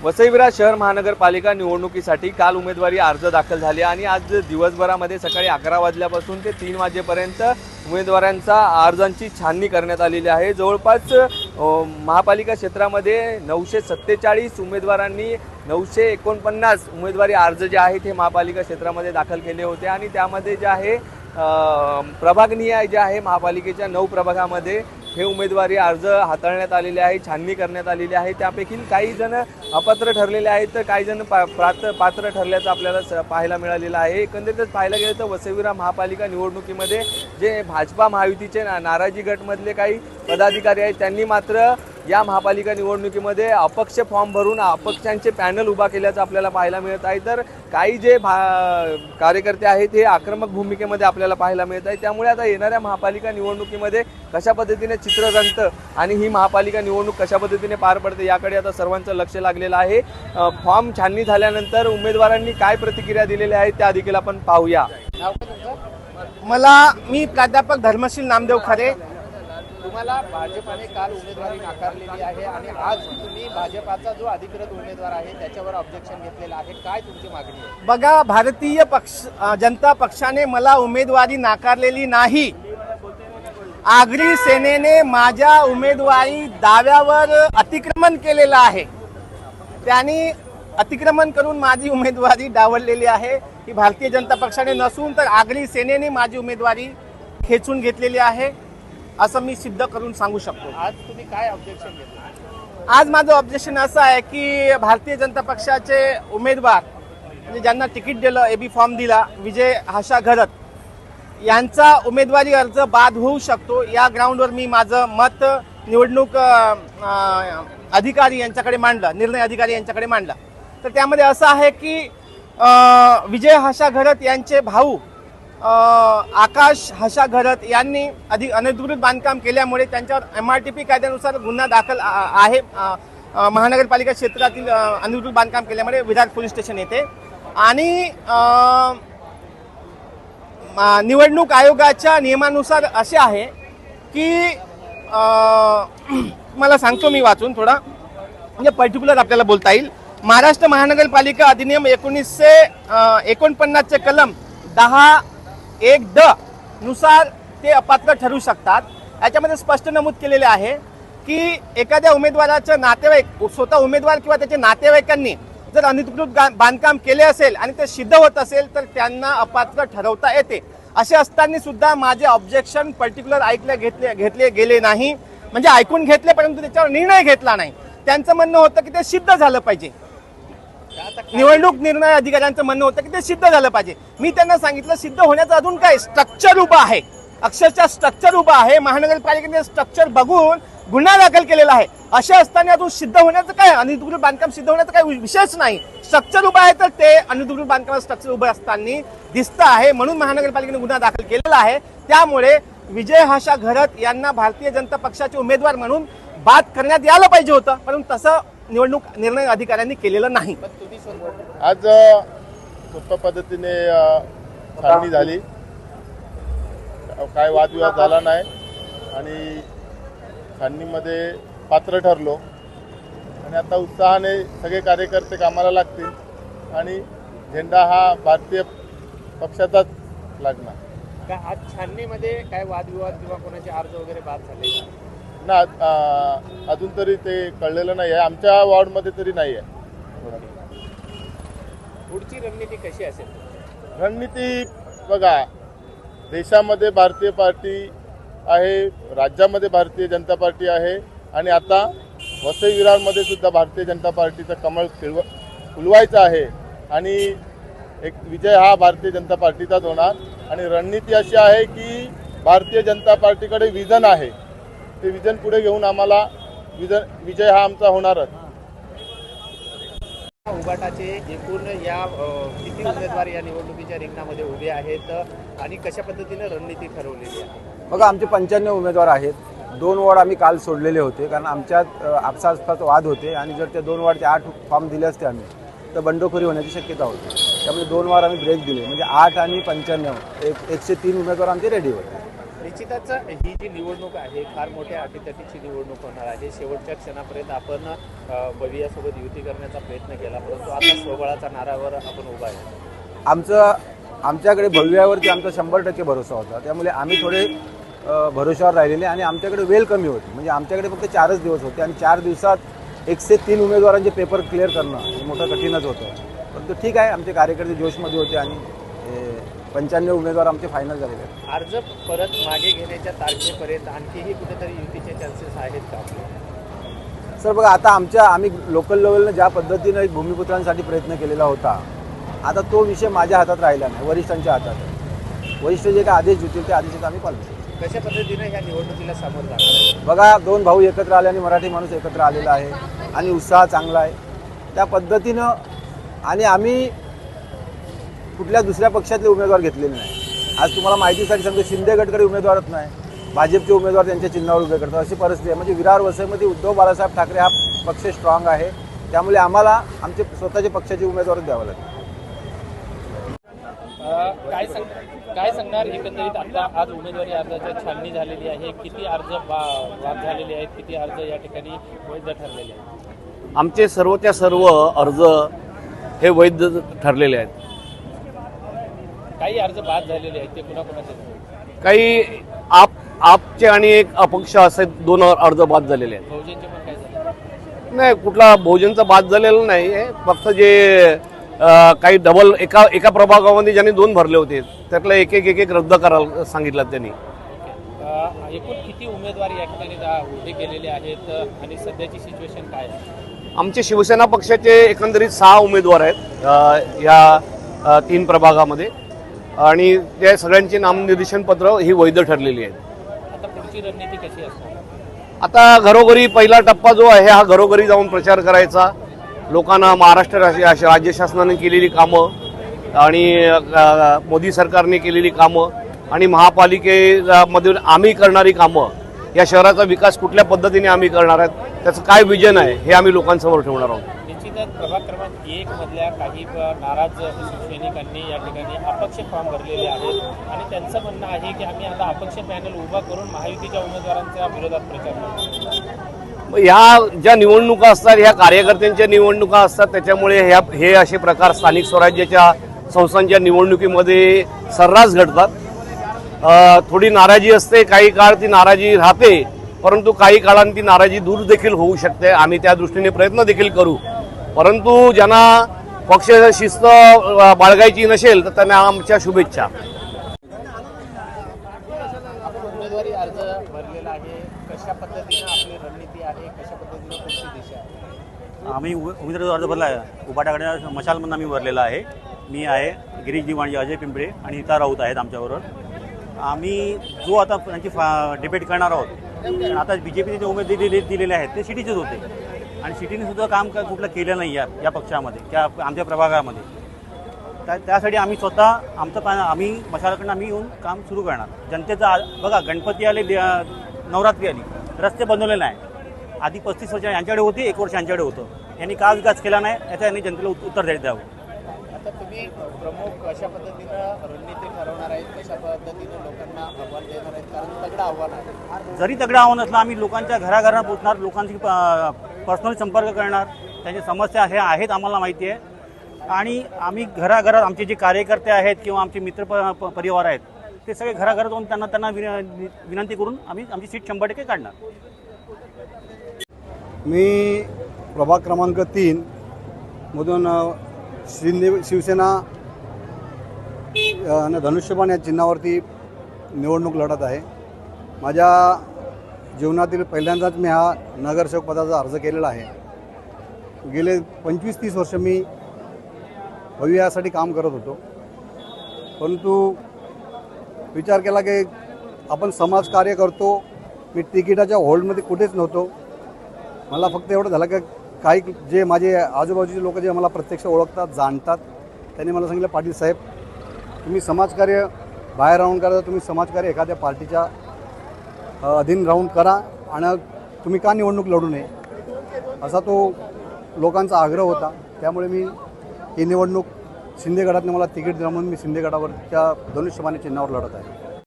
वसई विरार शहर महानगरपालिका निवडणुकीसाठी काल उमेदवारी अर्ज दाखल झाले आणि आज दिवसभरामध्ये सकाळी 11 वाजल्यापासून ते 3 वाजेपर्यंत उमेदवारांचा अर्जांची छाननी करण्यात आलेली आहे। जवळपास महापालिका क्षेत्रामध्ये 947 उमेदवारांनी 949 उमेदवारी अर्ज जे आहेत हे महापालिका क्षेत्रामध्ये दाखल केले होते आणि त्यामध्ये जे आहे प्रभागनिहाय जे आहे महापालिकेच्या 9 प्रभागामध्ये हे उमेदवारी अर्ज हाताळण्यात आलेले आहे, छाननी करण्यात आलेली आहे। त्यापैकी काही जण अपात्र ठरलेले आहेत तर काही जण पात्र ठरल्याचं आपल्याला पाहायला मिळालेलं आहे। एकंदरीतच पाहायला गेलं तर वसई विरार महापालिका निवडणुकीमध्ये जे भाजपा महायुतीचे नाराजी गटमधले काही पदाधिकारी आहेत त्यांनी मात्र या महापालिका निवडणुकीमध्ये अपक्ष फॉर्म भरून अपक्षांचे पॅनल उभा केल्याचं आपल्याला पाहायला मिळत आहे। तर काही जे कार्यकर्ते आहेत हे आक्रमक भूमिकेमध्ये आपल्याला पाहायला मिळत आहे। त्यामुळे आता येणाऱ्या महापालिका निवडणुकीमध्ये कशा पद्धतीने चित्र रंगतं आणि ही महापालिका निवडणूक कशा पद्धतीने पार पडते याकडे आता सर्वांचं लक्ष लागलेलं आहे। फॉर्म छाननी झाल्यानंतर उमेदवारांनी काय प्रतिक्रिया दिलेल्या आहेत त्या देखील आपण पाहूया। मी प्राध्यापक धर्मशील नामदेव खरे। तुम्हाला भाजपाने काल उमेदवारी नाकारलेली आहे आणि आज तुम्ही भाजपाचा जो अधिकृत उमेदवार आहे त्याच्यावर ऑब्जेक्शन घेतलेलं आहे, काय तुमची मागणी आहे? बघा, भारतीय जनता पक्षाने मला उमेदवारी नाकारलेली नाही। आगरी सेनेने माझ्या उमेदवारी दाव्यावर अतिक्रमण केलेलं आहे। त्यांनी अतिक्रमण करून माझी उमेदवारी डावललेली आहे। ही भारतीय जनता पक्षाने नसून तर आगरी सेनेने माझी उमेदवारी खेचून घेतलेली आहे असं मी सिद्ध करून सांगू शकतो। आज तुम्ही काय ऑब्जेक्शन घेतलं? आज माझं ऑब्जेक्शन असं आहे की भारतीय जनता पक्षाचे उमेदवार म्हणजे ज्यांना तिकीट दिलं, एबी फॉर्म दिला, विजय हाशा घरत यांचा उमेदवारी अर्ज बाद होऊ शकतो। या ग्राउंडवर मी माझं मत निवडणूक अधिकारी यांच्याकडे मांडलं, निर्णय अधिकारी यांच्याकडे मांडलं। तर त्यामध्ये असं आहे की विजय हाशा घरत यांचे भाऊ आकाश हाशा घरत यांनी अनधिकृत बांधकाम केल्यामुळे त्यांच्यावर MRTP कायद्यानुसार गुन्हा दाखल आहे। महानगरपालिका क्षेत्रातील अनधिकृत बांधकाम केल्यामुळे विरार पोलीस स्टेशन येथे आणि निवडणूक आयोगाच्या नियमानुसार असे आहे की मला सांगतो मी वाचून थोडा म्हणजे पर्टिक्युलर आपल्याला बोलता येईल। महाराष्ट्र महानगरपालिका अधिनियम 1949 चे कलम 10(1)(ड) नुसार ते अपात्र ठरू शकतात। याच्यामध्ये स्पष्ट नमूद केलेले आहे की एखाद्या उमेदवाराचे नातेवाईक, स्वतः उमेदवार किंवा त्याच्या नातेवाईकांनी जर अनधिकृत बांधकाम केले असेल आणि ते सिद्ध होत असेल तर त्यांना अपात्र ठरवता येते। असे असताना सुद्धा माझे ऑब्जेक्शन पर्टिक्युलर घेतले गेले नाही, म्हणजे ऐकून घेतले परंतु त्याच्यावर निर्णय घेतला नाही। त्यांचं म्हणणं होतं की ते सिद्ध झालं पाहिजे। निवडणूक निर्णय अधिकाऱ्यांचं म्हणणं होतं की ते सिद्ध झालं पाहिजे। मी त्यांना सांगितलं सिद्ध होण्याचं अजून काय स्ट्रक्चर उभं आहे, अक्षरशः स्ट्रक्चर उभं आहे। महानगरपालिकेने स्ट्रक्चर बघून गुन्हा दाखल केलेला आहे। अशा असताना अजून सिद्ध होण्याचं काय, अनधिकृत बांधकाम सिद्ध होण्याचं काही विषयच नाही। स्ट्रक्चर उभं आहे तर ते अनधिकृत बांधकाम स्ट्रक्चर उभं असताना दिसतं आहे, म्हणून महानगरपालिकेने गुन्हा दाखल केलेला आहे। त्यामुळे विजय हाशा घरत यांना भारतीय जनता पक्षाचे उमेदवार म्हणून बाद करण्यात यायला पाहिजे होतं, परंतु तसं निवडणूक निर्णय अधिकाऱ्यांनी केलेलं नाही। आज सोप्या पद्धतीने छाननी झाली, काय वादविवाद झाला नाही आणि छाननीमध्ये पात्र ठरलो आणि आता उत्साहाने सगळे कार्यकर्ते कामाला लागतील आणि झेंडा हा भारतीय पक्षाचाच लागणार। का आज छाननीमध्ये काय वादविवाद किंवा कोणाचे अर्ज वगैरे बाद झाले ना? अजून तरी ते कळलेलं नाही आहे, आमच्या वॉर्डमध्ये तरी नाही आहे। पुढची रणनीती कशी असेल? रणनीती बघा, देशामध्ये भारतीय पार्टी आहे, राज्यामध्ये भारतीय जनता पार्टी आहे आणि आता वसई विरारमध्ये सुद्धा भारतीय जनता पार्टीचं कमळ फुलवायचं आहे आणि एक विजय हा भारतीय जनता पार्टीचाच होणार। आणि रणनीती अशी आहे की भारतीय जनता पार्टीकडे विजन आहे, ते विजन पुढे घेऊन आम्हाला विजय हा आमचा होणारच। उभाटाचे एकूण या किती उमेदवार या निवडणुकीच्या रिंगणामध्ये उभे आहेत आणि कशा पद्धतीने रणनीती ठरवलेली आहे? बघा, आमचे 95 उमेदवार आहेत। 2 वॉर्ड आम्ही काल सोडलेले होते कारण आमच्यात आपसात वाद होते आणि जर ते 2 वॉर्डचे 8 फॉर्म दिले असते आम्ही तर बंडखोरी होण्याची शक्यता होती। त्यामुळे 2 वॉर्ड आम्ही ब्रेक दिले, म्हणजे 8 आणि 95 103 उमेदवार आमचे रेडी होते। निश्चितच ही जी निवडणूक आहे फार मोठ्या अटीतटीची निवडणूक होणार आहे. शेवटच्या क्षणापर्यंत आपण भवियासोबत युती करण्याचा प्रयत्न केला, परंतु आता स्वबळाचा नारावर आपण उभा आहे. आमच्याकडे भव्यावरती आमचा 100% भरोसा होता, त्यामुळे आम्ही थोडे भरोशावर राहिलेले आणि आमच्याकडे वेळ कमी होती. म्हणजे आमच्याकडे फक्त 4च दिवस होते आणि 4 दिवसात 1 से 3 उमेदवारांचे पेपर क्लिअर करणं हे मोठं कठीणच होतं. परंतु ठीक आहे, आमचे कार्यकर्ते जोशमध्ये होते आणि 95 उमेदवार आमचे फायनल झालेले आहेत. अर्ज परत मागे घेण्याच्या तारखेपर्यंत आणखीही कुठेतरी युतीचे चान्सेस आहेत का? सर बघा, आता आम्ही लोकल लेवलनं ज्या पद्धतीनं एक भूमिपुत्रांसाठी प्रयत्न केलेला होता, आता तो विषय माझ्या हातात राहिला नाही, वरिष्ठांच्या हातात आहे. वरिष्ठ जे काय आदेश देतील त्या आदेशाचं आम्ही पालन करू. कशा पद्धतीने ह्या निवडणुकीला सामोरं जाणार आहे? बघा, 2 भाऊ एकत्र आले आणि मराठी माणूस एकत्र आलेला आहे आणि उत्साह चांगला आहे त्या पद्धतीनं. आणि आम्ही कुठल्या दुसऱ्या पक्षातले उमेदवार घेतलेले नाही. आज तुम्हाला माहितीसाठी सांगतो, शिंदे गटकडे उमेदवारच नाही, भाजपचे उमेदवार त्यांच्या चिन्हावर उभे करतात, अशी परिस्थिती आहे. म्हणजे विरार वसईमध्ये उद्धव बाळासाहेब ठाकरे हा पक्ष स्ट्रॉंग आहे, त्यामुळे आम्हाला आमचे स्वतःचे पक्षाचे उमेदवारच द्यावं लागेल. काय सांगणार एकंदरीत आता आज उमेदवारी अर्जाची छाननी झालेली आहे, किती अर्ज बाद झालेले आहेत, किती अर्ज या ठिकाणी वैध ठरलेले आहेत? आमचे सर्वच्या सर्व अर्ज हे वैध ठरलेले आहेत. काही अर्ज बाद झालेले आहेत, ते कुणाकुणाचे? काही आपचे आणि एक अपक्ष असे 2 अर्ज बाद झालेले आहेत. बहुजनचे पण काय झाले? नाही, कुठला बहुजनचा बाद झालेला नाही आहे. फक्त जे काही डबल एका प्रभागामध्ये ज्यांनी 2 भरले होते त्यातलं एक रद्द करायला सांगितलं त्यांनी. एकूण किती उमेदवार या ठिकाणी उभे केलेले आहेत आणि सध्याची सिच्युएशन काय आहे? आमचे शिवसेना पक्षाचे एकंदरीत 6 उमेदवार आहेत या 3 प्रभागामध्ये आणि त्या सगळ्यांची नामनिर्देशन पत्र ही वैध ठरलेली आहेत. आता पुढची रणनीती कशी असणार? आता घरोघरी पहिला टप्पा जो आहे हा घरोघरी जाऊन प्रचार करायचा, लोकांना महाराष्ट्र राज्य शासनाने केलेली कामं आणि मोदी सरकारने केलेली कामं आणि महापालिकेमध्ये आम्ही करणारी कामं, या शहराचा विकास कुठल्या पद्धतीने आम्ही करणार आहेत, त्याचं काय विजन आहे हे आम्ही लोकांसमोर ठेवणार आहोत. निश्चितच प्रभाग क्रमांक 1 मधल्या काही नाराज शिवसैनिकांनी या ठिकाणी अपक्ष फॉर्म भरलेले आहेत आणि त्यांचं म्हणणं आहे की आम्ही आता अपक्ष पॅनल उभा करून महायुतीच्या उमेदवारांच्या विरोधात प्रचार करतो. ह्या ज्या निवडणुका असतात ह्या कार्यकर्त्यांच्या निवडणुका असतात, त्याच्यामुळे हे असे प्रकार स्थानिक स्वराज्याच्या संस्थांच्या निवडणुकीमध्ये सर्रास घडतात. थोडी नाराजी असते, काही काळ ती नाराजी राहते, परंतु काही काळांनी ती नाराजी दूर देखील होऊ शकते. आम्ही त्या दृष्टीने प्रयत्न देखील करू, परंतु ज्यांना पक्ष शिस्त बाळगायची नसेल तर त्यांना आमच्या शुभेच्छा. उमेदवारी अर्ज भरलेला आहे, कशा पद्धतीनं आपली रणनीती आहे, कशा पद्धतीनं पुढची दिशा आहे? आम्ही उमेदवारी अर्ज भरला आहे. उभाटाकडे मशालमधून आम्ही भरलेला आहे. मी आहे, गिरीश दिवाणी, अजय पिंपळे आणि इतर राऊत आहेत आमच्याबरोबर. आम्ही जो आता त्यांची डिबेट करणार आहोत, आता BJPचे जे उमेदवार दिलेले आहेत ते सिटीचेच होते आणि सिटीने सुद्धा काम कुठलं केलं नाही या पक्षामध्ये त्या आमच्या प्रभागामध्ये. त्यासाठी आम्ही स्वतः आम्ही मशालाकडनं आम्ही येऊन काम सुरू करणार. जनतेचा बघा, गणपती आले, नवरात्री आली, रस्ते बनवले नाही. आधी 35 वर्ष यांच्याकडे होते, 1 वर्ष यांच्याकडे होतं. यांनी का विकास केला नाही याचा यांनी जनतेला उत्तर द्यावं. आता तुम्ही प्रमुख कशा पद्धतीनं रणनीती ठरवणार आहेत, कशा पद्धतीनं लोकांना आव्हान देणार आहेत, कारण तगडं आव्हान आहे. जरी तगडं आव्हान असलं, आम्ही लोकांच्या घराघरात पोचणार, लोकांशी पर्सनली संपर्क करणार. त्यांच्या समस्या हे आहेत आम्हाला माहिती आहे आणि आम्ही घराघरात आमचे जे कार्यकर्ते आहेत किंवा आमचे मित्र परिवार आहेत ते सगळे घराघरात जाऊन त्यांना विनंती करून आम्ही आमची सीट 100% काढणार. मी प्रभाग क्रमांक 3 मधून शिवसेना धनुष्यबाण या चिन्हावरती निवडणूक लढत आहे. माझ्या जीवनातील पहिल्यांदाच मी हा नगरसेवक पदाचा अर्ज केलेला आहे. गेले 25-30 वर्ष मी भवियासाठी काम करत होतो, परंतु विचार केला की आपण समाजकार्य करतो. मी तिकिटाच्या होल्डमध्ये कुठेच नव्हतो. मला फक्त एवढं झालं की काही जे माझे आजूबाजूचे लोक जे मला प्रत्यक्ष ओळखतात, जाणतात, त्यांनी मला सांगितलं, पाटील साहेब, तुम्ही समाजकार्य बाहेर राहून करा, तुम्ही समाजकार्य एखाद्या पार्टीच्या अधीन राहून करा आणि तुम्ही का निवडणूक लढू नये, असा तो लोकांचा आग्रह होता. त्यामुळे मी ही निवडणूक शिंदे गटातनं मला तिकीट दिलं म्हणून मी शिंदे गटावरच्या धनुष्यबाण चिन्हावर लढत आहे.